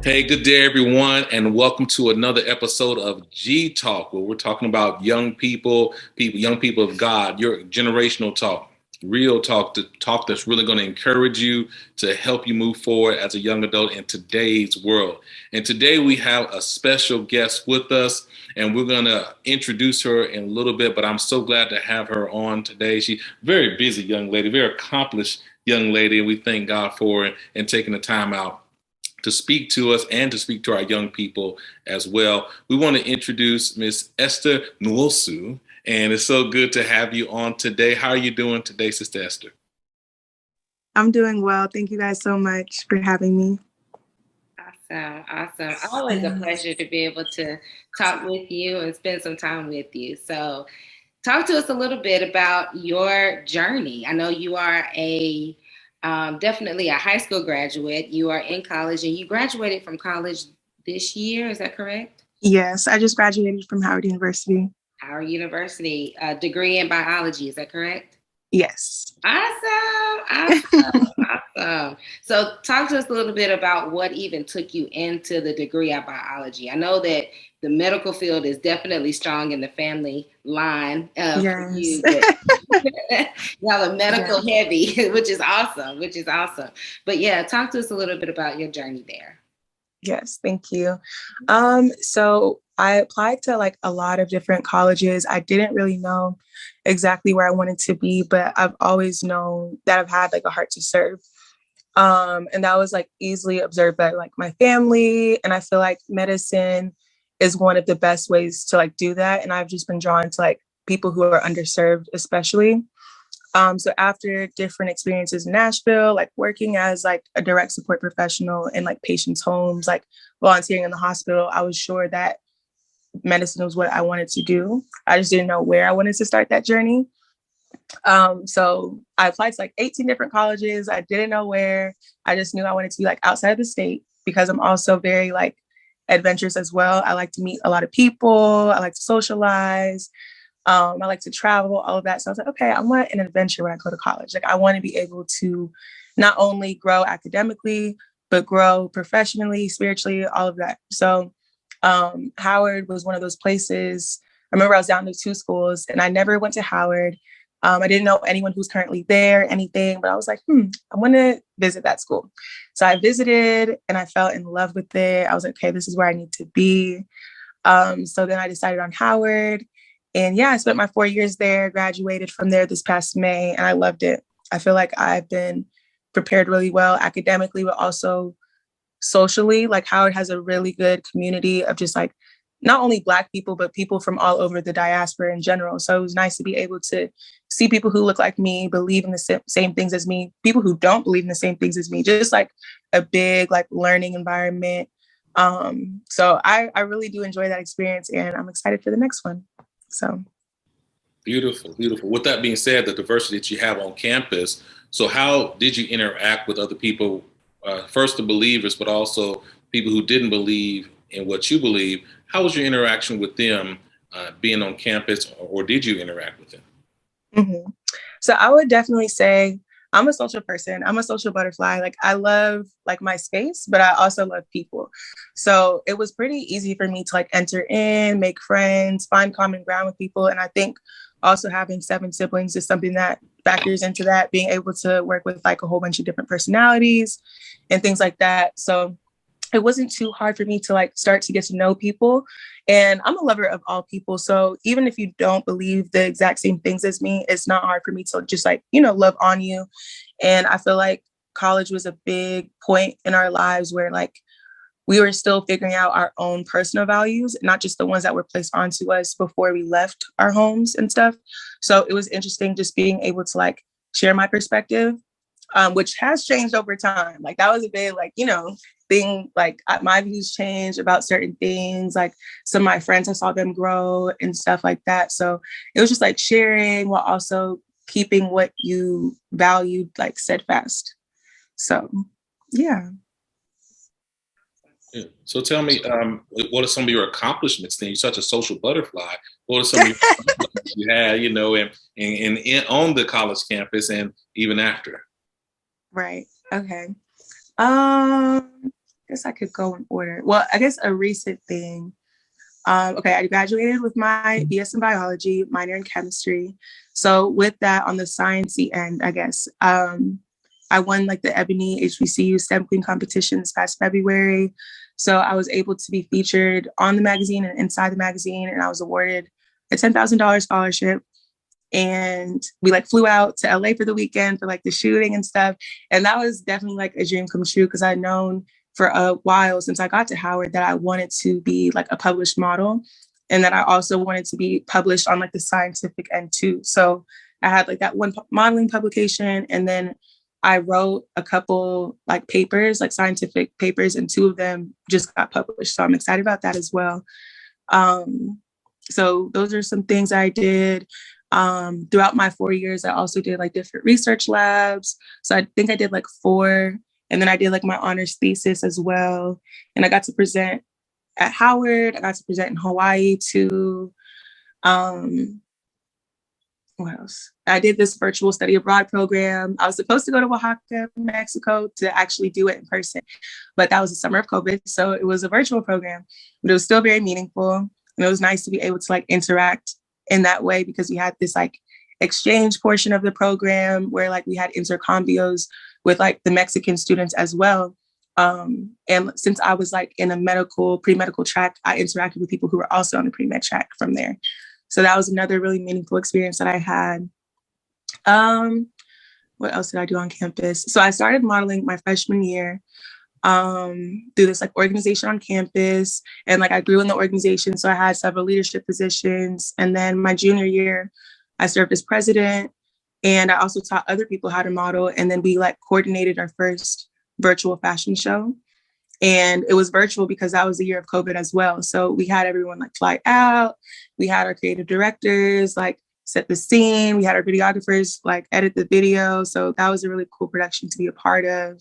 Hey, good day, everyone, and welcome to another episode of G Talk, where we're talking about young people of God, your generational talk, real talk, the talk that's really going to encourage you to help you move forward as a young adult in today's world. And today we have a special guest with us, and we're going to introduce her in a little bit. But I'm so glad to have her on today. She's a very busy young lady, very accomplished young lady, and we thank God for her and taking the time out to speak to us and to speak to our young people as well. We want to introduce Miss Esther Nwozo, and it's so good to have you on today. How are you doing today, Sister Esther? I'm doing well. Thank you guys so much for having me. Awesome, awesome. Always a pleasure to be able to talk with you and spend some time with you. So, talk to us a little bit about your journey. I know you are a definitely a high school graduate. You are in college and you graduated from college this year. Is that correct? Yes, I just graduated from Howard University. Howard University, a degree in biology. Is that correct? Yes. Awesome, awesome, awesome. So, talk to us a little bit about what even took you into the degree of biology. I know that the medical field is definitely strong in the family line for Yes. you, but y'all are medical Yeah. heavy, which is awesome, which is awesome. But yeah, talk to us a little bit about your journey there. Yes, thank you. So I applied to like a lot of different colleges. I didn't really know exactly where I wanted to be, but I've always known that I've had like a heart to serve. And that was like easily observed by like my family. And I feel like medicine is one of the best ways to like do that. And I've just been drawn to like people who are underserved, especially. So after different experiences in Nashville, like working as like a direct support professional in like patients' homes, like volunteering in the hospital, I was sure that medicine was what I wanted to do. I just didn't know where I wanted to start that journey. So I applied to like 18 different colleges. I didn't know where. I just knew I wanted to be like outside of the state because I'm also very like adventurous as well. I like to meet a lot of people. I like to socialize. I like to travel, all of that. So I was like, okay, I want an adventure when I go to college. Like I want to be able to not only grow academically, but grow professionally, spiritually, all of that. So Howard was one of those places. I remember I was down to two schools and I never went to Howard. I didn't know anyone who's currently there, anything, but I was like, I want to visit that school. So I visited and I fell in love with it. I was like, okay, this is where I need to be. So then I decided on Howard. And yeah, I spent my 4 years there, graduated from there this past May, and I loved it. I feel like I've been prepared really well academically, but also socially. Like Howard has a really good community of just like not only Black people, but people from all over the diaspora in general. So it was nice to be able to see people who look like me, believe in the same things as me, people who don't believe in the same things as me, just like a big like learning environment. So I really do enjoy that experience and I'm excited for the next one. So Beautiful, beautiful. With that being said, the diversity that you have on campus, so how did you interact with other people, first the believers, but also people who didn't believe in what you believe? How was your interaction with them being on campus, or did you interact with them? hmm so I would definitely say I'm a social person. I'm a social butterfly. Like I love like my space, but I also love people. So it was pretty easy for me to like enter in, make friends, find common ground with people. And I think also having seven siblings is something that factors into that, being able to work with like a whole bunch of different personalities and things like that. So it wasn't too hard for me to like start to get to know people. And I'm a lover of all people. So even if you don't believe the exact same things as me, it's not hard for me to just like, love on you. And I feel like college was a big point in our lives where like we were still figuring out our own personal values, not just the ones that were placed onto us before we left our homes and stuff. So it was interesting just being able to like share my perspective, which has changed over time. Like that was a big like, thing, like my views changed about certain things. Like some of my friends, I saw them grow and stuff like that. So it was just like sharing while also keeping what you valued like steadfast. So yeah. Yeah. So tell me, what are some of your accomplishments? Then you're such a social butterfly. What are some of your accomplishments you had, on the college campus and even after? Right. Okay. Um, guess I could go in order. Well, I guess a recent thing. Okay, I graduated with my BS in biology, minor in chemistry. So with that, on the sciencey end, I guess, I won like the Ebony HBCU STEM Queen competition this past February. So I was able to be featured on the magazine and inside the magazine, and I was awarded a $10,000 scholarship. And we like flew out to LA for the weekend for like the shooting and stuff. And that was definitely like a dream come true, because I'd known for a while since I got to Howard that I wanted to be like a published model, and that I also wanted to be published on like the scientific end too. So I had like that one modeling publication, and then I wrote a couple like papers, like scientific papers, and 2 of them just got published. So I'm excited about that as well. So those are some things I did. Throughout my 4 years, I also did like different research labs. So I think I did like 4, and then I did like my honors thesis as well. And I got to present at Howard. I got to present in Hawaii too. What else? I did this virtual study abroad program. I was supposed to go to Oaxaca, Mexico to actually do it in person, but that was the summer of COVID. So it was a virtual program, but it was still very meaningful. And it was nice to be able to like interact in that way, because we had this like exchange portion of the program where like we had intercambios with like the Mexican students as well. And since I was like in a pre-medical track, I interacted with people who were also on the pre-med track from there. So that was another really meaningful experience that I had. What else did I do on campus? So I started modeling my freshman year through this like organization on campus. And like I grew in the organization. So I had several leadership positions. And then my junior year, I served as president. And I also taught other people how to model. And then we like coordinated our first virtual fashion show. And it was virtual because that was the year of COVID as well. So we had everyone like fly out. We had our creative directors like set the scene. We had our videographers like edit the video. So that was a really cool production to be a part of.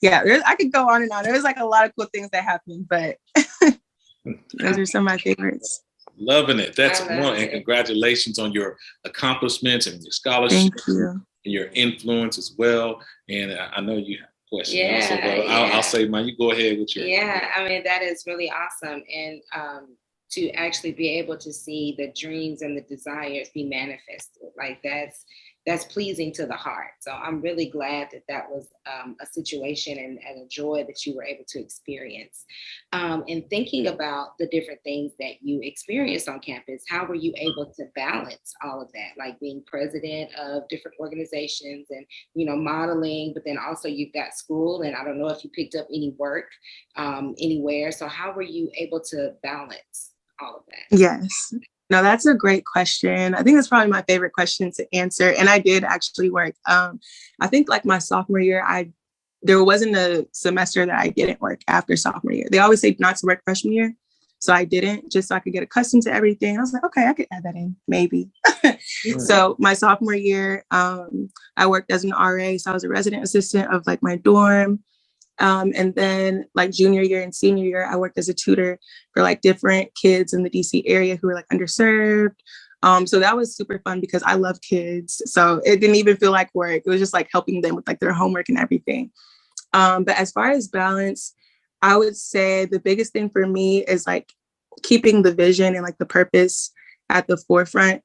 Yeah, I could go on and on. There was like a lot of cool things that happened, but those are some of my favorites. Loving it. That's one. And congratulations on your accomplishments and your scholarship. Thank you. And your influence as well. And I know you have questions. Yeah, also, but I'll say mine. You go ahead with your. Yeah, I mean, that is really awesome. And to actually be able to see the dreams and the desires be manifested, like that's pleasing to the heart. So I'm really glad that was a situation and a joy that you were able to experience. And thinking about the different things that you experienced on campus, how were you able to balance all of that, like being president of different organizations and, you know, modeling, but then also you've got school, and I don't know if you picked up any work anywhere. So how were you able to balance all of that? Yes. No, that's a great question. I think that's probably my favorite question to answer. And I did actually work. I think like my sophomore year, there wasn't a semester that I didn't work after sophomore year. They always say not to work freshman year. So I didn't, just so I could get accustomed to everything. I was like, okay, I could add that in, maybe. So my sophomore year, I worked as an RA. So I was a resident assistant of like my dorm. And then like junior year and senior year, I worked as a tutor for like different kids in the DC area who were like underserved. So that was super fun because I love kids. So it didn't even feel like work. It was just like helping them with like their homework and everything. But as far as balance, I would say the biggest thing for me is like keeping the vision and like the purpose at the forefront.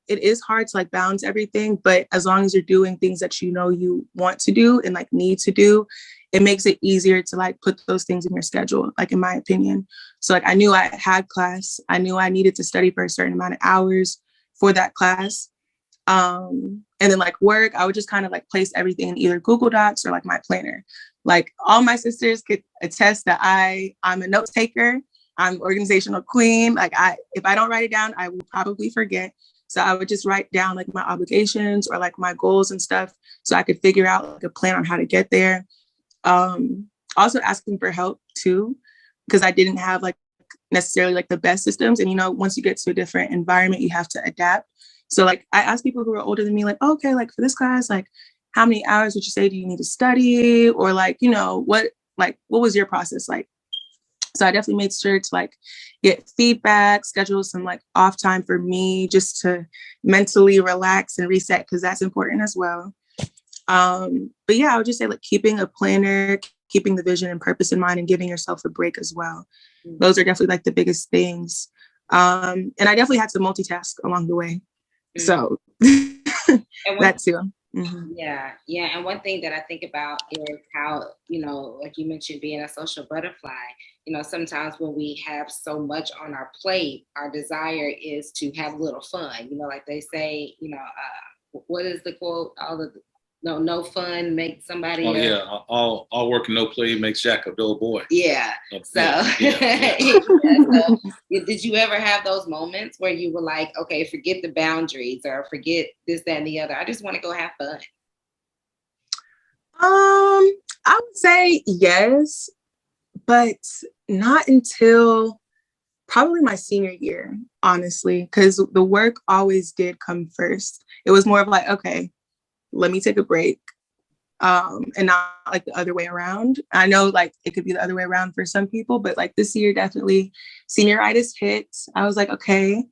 It is hard to like balance everything, but as long as you're doing things that you know you want to do and like need to do, it makes it easier to like put those things in your schedule, like in my opinion. So like I knew I had class. I knew I needed to study for a certain amount of hours for that class. And then like work, I would just kind of like place everything in either Google Docs or like my planner. Like all my sisters could attest that I'm a note taker. I'm organizational queen. Like if I don't write it down, I will probably forget. So I would just write down like my obligations or like my goals and stuff so I could figure out like a plan on how to get there. Also asking for help too, because I didn't have like necessarily like the best systems. And, you know, once you get to a different environment, you have to adapt. So like I asked people who were older than me, like, oh, okay, like for this class, like how many hours would you say do you need to study? Or like, you know, what was your process like? So I definitely made sure to like get feedback, schedule some like off time for me just to mentally relax and reset, because that's important as well. But yeah, I would just say like keeping a planner, keeping the vision and purpose in mind, and giving yourself a break as well. Those are definitely like the biggest things. And I definitely had to multitask along the way. So that too. Mm-hmm. Yeah. And one thing that I think about is how, like you mentioned, being a social butterfly, sometimes when we have so much on our plate, our desire is to have a little fun, like they say, what is the quote? No fun makes somebody. All work and no play makes Jack a dull boy. Yeah. So, so did you ever have those moments where you were like, okay, forget the boundaries or forget this, that, and the other? I just want to go have fun. I would say yes, but not until probably my senior year, honestly, because the work always did come first. It was more of like, okay, let me take a break. And not like the other way around. I know like it could be the other way around for some people, but like this year definitely senioritis hit. I was like, okay,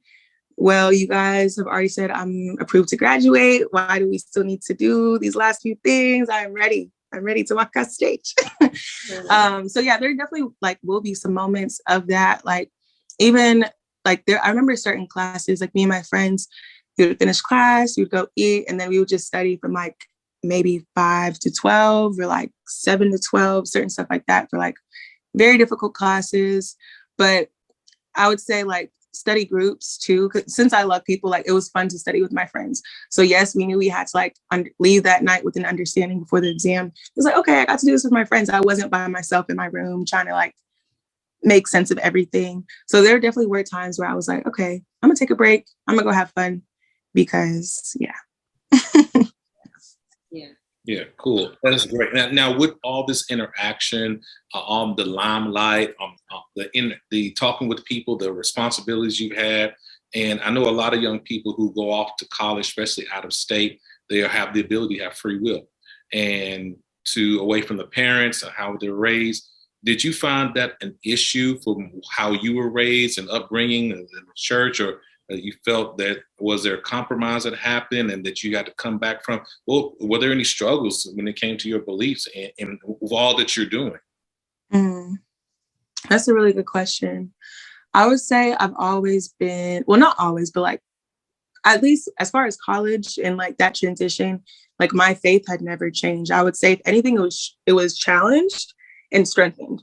well, you guys have already said I'm approved to graduate. Why do we still need to do these last few things? I'm ready to walk on stage. So yeah, there definitely like will be some moments of that. Like even like I remember certain classes, like me and my friends, we would finish class, we would go eat, and then we would just study from like maybe 5 to 12 or like 7 to 12, certain stuff like that for like very difficult classes. But I would say like study groups too, because since I love people, like it was fun to study with my friends. So yes, we knew we had to like leave that night with an understanding before the exam. It was like, okay, I got to do this with my friends. I wasn't by myself in my room trying to like make sense of everything. So there definitely were times where I was like, okay, I'm gonna take a break. I'm gonna go have fun because Yeah, cool. That's great. Now with all this interaction, on the limelight, the talking with people, the responsibilities you've had, and I know a lot of young people who go off to college, especially out of state, they have the ability to have free will, and to away from the parents and how they're raised. Did you find that an issue from how you were raised and upbringing in the church, or you felt that was there a compromise that happened and that you had to come back from? Well, were there any struggles when it came to your beliefs and with all that you're doing? That's a really good question. I would say I've always been, well, not always, but like at least as far as college and like that transition, like my faith had never changed. I would say if anything, it was challenged and strengthened.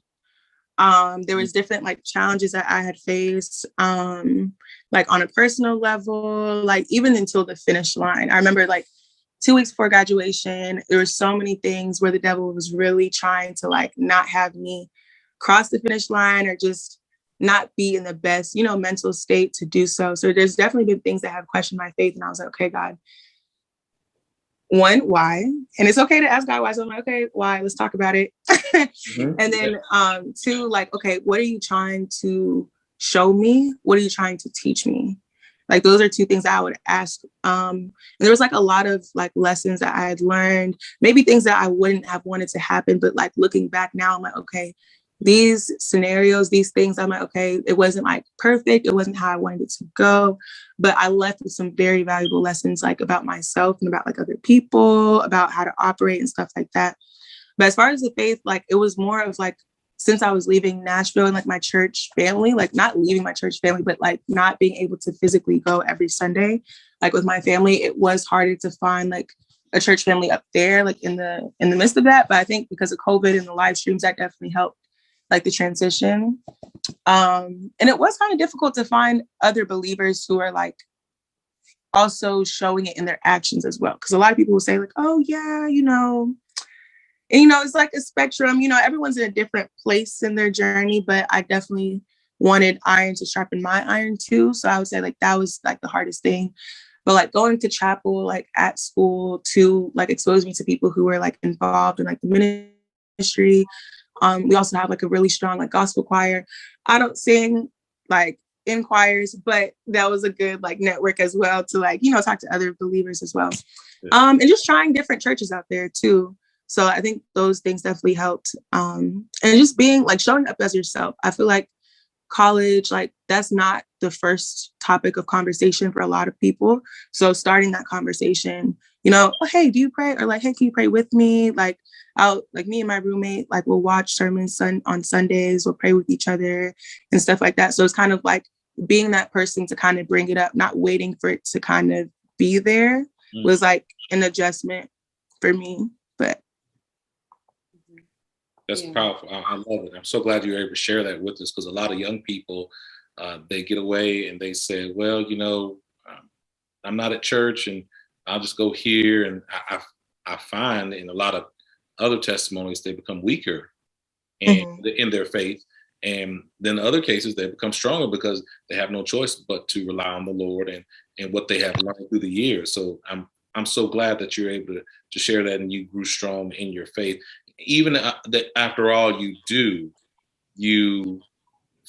There was different like challenges that I had faced, like on a personal level, like even until the finish line. I remember like 2 weeks before graduation, there were so many things where the devil was really trying to like not have me cross the finish line or just not be in the best, mental state to do so. So there's definitely been things that have questioned my faith. And I was like, okay, God, one, why? And it's okay to ask God why. So I'm like, okay, why? Let's talk about it. And then 2, like, okay, what are you trying to show me? What are you trying to teach me? Like, those are 2 things that I would ask. And there was like a lot of like lessons that I had learned, maybe things that I wouldn't have wanted to happen. But like looking back now, I'm like, okay, these scenarios, these things, I'm like, okay, it wasn't like perfect. It wasn't how I wanted it to go. But I left with some very valuable lessons, like about myself and about like other people, about how to operate and stuff like that. But as far as the faith, like it was more of like, since I was leaving Nashville and like my church family, like not leaving my church family, but like not being able to physically go every Sunday, like with my family, it was harder to find like a church family up there, like in the midst of that. But I think because of COVID and the live streams, that definitely helped like the transition. And it was kind of difficult to find other believers who are like also showing it in their actions as well. Because a lot of people will say like, oh yeah, and, it's like a spectrum, everyone's in a different place in their journey, but I definitely wanted iron to sharpen my iron too. So I would say like that was like the hardest thing. But like going to chapel, like at school to like expose me to people who were like involved in like the ministry. We also have like a really strong like gospel choir. I don't sing like in choirs, but that was a good like network as well to like, talk to other believers as well. And just trying different churches out there too. So I think those things definitely helped. And just being like showing up as yourself. I feel like college, like that's not the first topic of conversation for a lot of people. So starting that conversation you know, oh, hey, do you pray? Or like, hey, can you pray with me? Like, me and my roommate, like, we'll watch sermons on Sundays, we'll pray with each other and stuff like that. So it's kind of like being that person to kind of bring it up, not waiting for it to kind of be there was like an adjustment for me. But that's powerful. I love it. I'm so glad you were able to share that with us, because a lot of young people, they get away and they say, well, you know, I'm not at church and I'll just go here. And I find in a lot of other testimonies, they become weaker in their faith. And then other cases, they become stronger because they have no choice but to rely on the Lord and what they have learned through the years. So I'm so glad that you're able to share that, and you grew strong in your faith. Even that after all you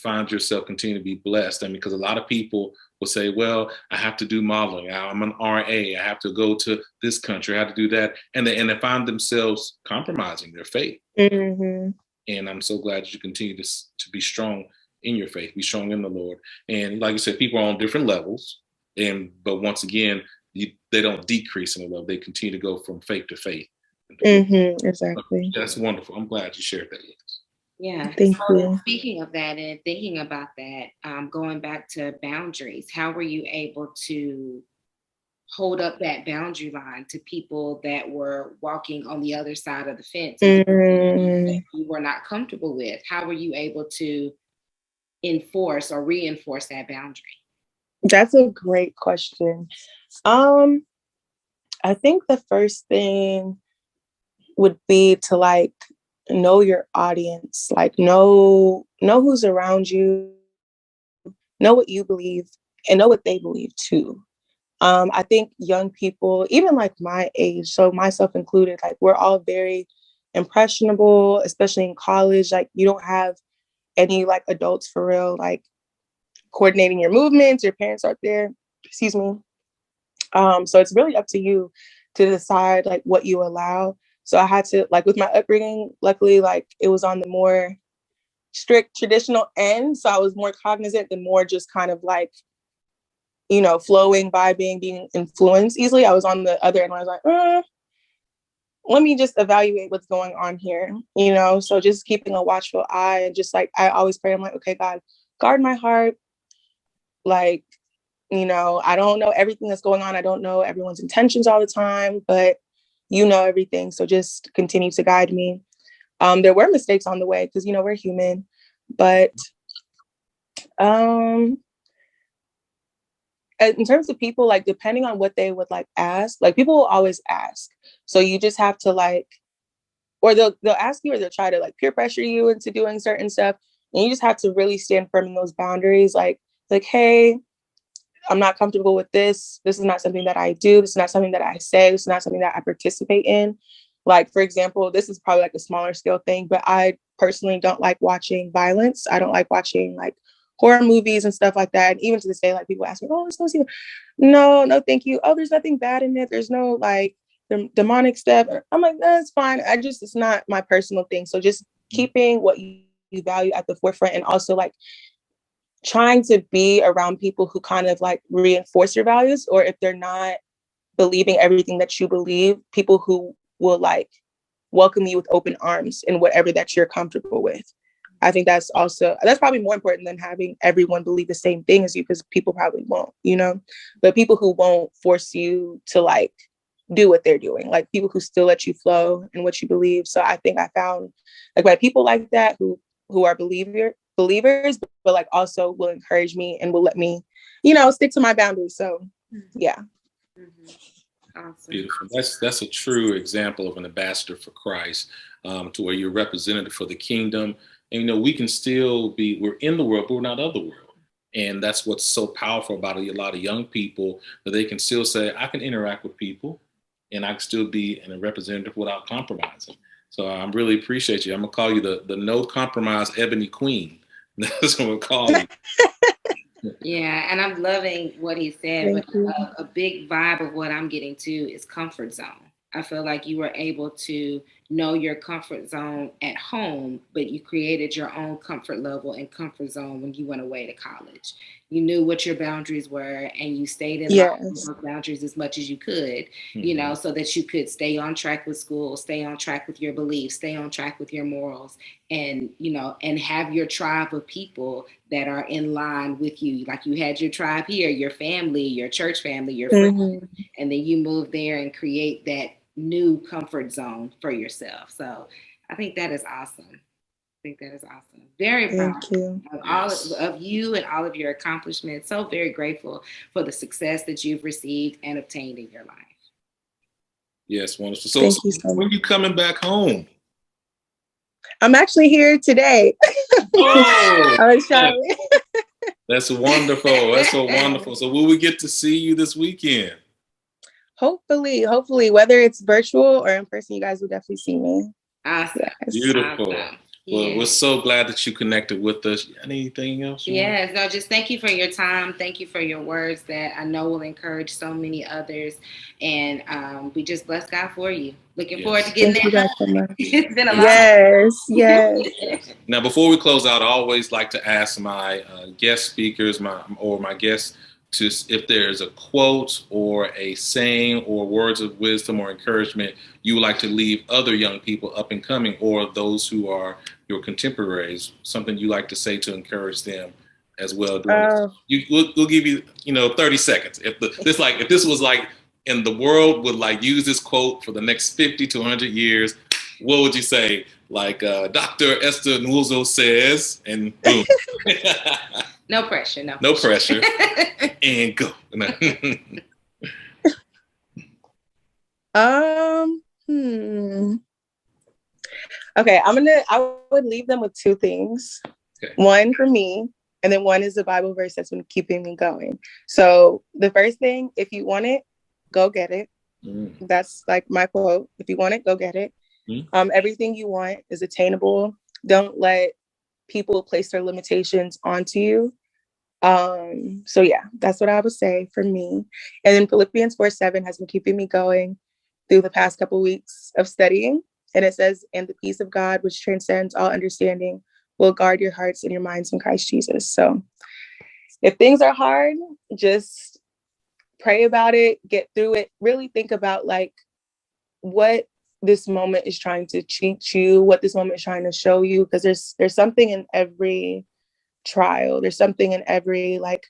find yourself continue to be blessed. I mean, because a lot of people will say, well, I have to do modeling. I'm an RA. I have to go to this country. I have to do that. And they find themselves compromising their faith. Mm-hmm. And I'm so glad you continue to be strong in your faith, be strong in the Lord. And like you said, people are on different levels. But once again, they don't decrease in the love. They continue to go from faith to faith. Mm-hmm. Exactly. That's wonderful. I'm glad you shared that with us. Yeah. Thank you. Speaking of that and thinking about that, going back to boundaries, how were you able to hold up that boundary line to people that were walking on the other side of the fence that you were not comfortable with? How were you able to enforce or reinforce that boundary? That's a great question. I think the first thing would be to like know your audience, like know who's around you, know what you believe, and know what they believe too. I think young people, even like my age, so myself included, like we're all very impressionable, especially in college. Like you don't have any like adults for real, like coordinating your movements, your parents aren't there, excuse me. So it's really up to you to decide like what you allow. So I had to, like with my upbringing, luckily, like it was on the more strict traditional end. So I was more cognizant than more just kind of like, you know, flowing, vibing, being influenced easily. I was on the other end. I was like, let me just evaluate what's going on here, you know? So just keeping a watchful eye, and just like, I always pray, I'm like, okay, God, guard my heart. Like, you know, I don't know everything that's going on. I don't know everyone's intentions all the time, but you know everything. So just continue to guide me. There were mistakes on the way because, you know, we're human, but in terms of people, like depending on what they would like ask, like people will always ask. So you just have to like, or they'll ask you, or they'll try to like peer pressure you into doing certain stuff. And you just have to really stand firm in those boundaries. Like, hey, I'm not comfortable with this. This is not something that I do. This is not something that I say. This is not something that I participate in. Like, for example, this is probably like a smaller scale thing, but I personally don't like watching violence. I don't like watching like horror movies and stuff like that. And even to this day, like people ask me, oh, let's go see. No, thank you. Oh, there's nothing bad in it. There's no like demonic stuff. I'm like, that's fine. It's not my personal thing. So just keeping what you value at the forefront, and also like trying to be around people who kind of like reinforce your values, or if they're not believing everything that you believe, people who will like welcome you with open arms in whatever that you're comfortable with. I think that's probably more important than having everyone believe the same thing as you, because people probably won't, you know, but people who won't force you to like do what they're doing, like people who still let you flow in what you believe. So I think I found like by people like that who are believers, but like also will encourage me and will let me, you know, stick to my boundaries. So yeah. Mm-hmm. Awesome. Beautiful. That's a true example of an ambassador for Christ, to where you're representative for the kingdom. And, you know, we can still we're in the world, but we're not of the world. And that's what's so powerful about a lot of young people, that they can still say, I can interact with people and I can still be a representative without compromising. So I really appreciate you. I'm going to call you the no compromise ebony queen. That's what we'll call you. Yeah, and I'm loving what he said, but a big vibe of what I'm getting to is comfort zone. I feel like you were able to know your comfort zone at home, but you created your own comfort level and comfort zone when you went away to college. You knew what your boundaries were, and you stayed in line with those boundaries as much as you could, you know, so that you could stay on track with school, stay on track with your beliefs, stay on track with your morals, and, you know, and have your tribe of people that are in line with you. Like you had your tribe here, your family, your church family, your friends, and then you move there and create that new comfort zone for yourself. So I think that is awesome. I think that is awesome. Very proud of all of you and all of your accomplishments. So very grateful for the success that you've received and obtained in your life. Yes, wonderful. So, when are you coming back home? I'm actually here today. Oh, I'm in Charlotte. That's wonderful. That's so wonderful. So will we get to see you this weekend? Hopefully, whether it's virtual or in person, you guys will definitely see me. Awesome. Yes. Beautiful. Awesome. Well, we're so glad that you connected with us. Anything else? Yes, no, just thank you for your time. Thank you for your words that I know will encourage so many others. And we just bless God for you. Looking forward to getting that. It's been a lot. Yes. Now, before we close out, I always like to ask my guest speakers, my guests, if there's a quote or a saying or words of wisdom or encouragement you would like to leave other young people up and coming, or those who are your contemporaries, something you like to say to encourage them as well. We'll give you 30 seconds. If this was like, and the world would like use this quote for the next 50 to 100 years, what would you say? Like Dr. Esther Nwozo says, and boom. No pressure. No pressure. And go. Okay, I would leave them with two things. Okay. One for me, and then one is the Bible verse that's been keeping me going. So the first thing, if you want it, go get it. That's like my quote. If you want it, go get it. Everything you want is attainable. Don't let people place their limitations onto you. So yeah, that's what I would say for me. And then Philippians 4:7 has been keeping me going through the past couple weeks of studying. And it says, and the peace of God, which transcends all understanding, will guard your hearts and your minds in Christ Jesus. So if things are hard, just pray about it, get through it, really think about like what this moment is trying to teach you, what this moment is trying to show you, because there's something in every trial. There's something in every like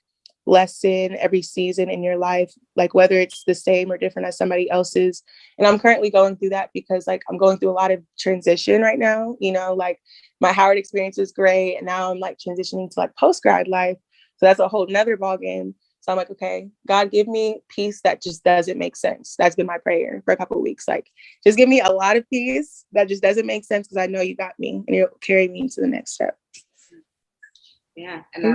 lesson, every season in your life, like whether it's the same or different as somebody else's. And I'm currently going through that because like I'm going through a lot of transition right now, like my Howard experience was great. And now I'm like transitioning to like post-grad life. So that's a whole nother ball game. So I'm like, okay, God, give me peace that just doesn't make sense. That's been my prayer for a couple of weeks. Like, just give me a lot of peace that just doesn't make sense, because I know you got me and you'll carry me to the next step. Yeah. And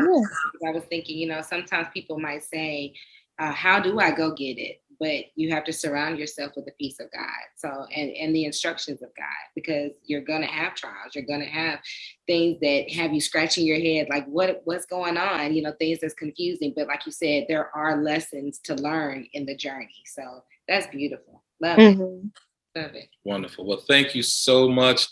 I was thinking, sometimes people might say, how do I go get it? But you have to surround yourself with the peace of God. So, and the instructions of God, because you're going to have trials. You're going to have things that have you scratching your head, like what's going on, things that's confusing. But like you said, there are lessons to learn in the journey. So that's beautiful. Love it. Love it. Wonderful. Well, thank you so much.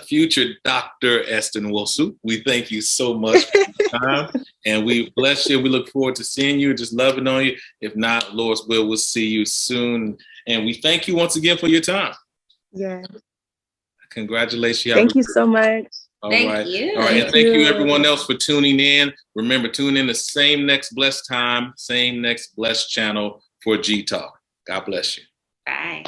Future Dr. Esther Nwozo, we thank you so much for your time, and we bless you. We look forward to seeing you, just loving on you. If not, Lord's will, we'll see you soon. And we thank you once again for your time. Yeah. Congratulations. Thank you so much. Thank you. All right. And thank you everyone else for tuning in. Remember, tune in the same next blessed time, same next blessed channel for G Talk. God bless you. Bye.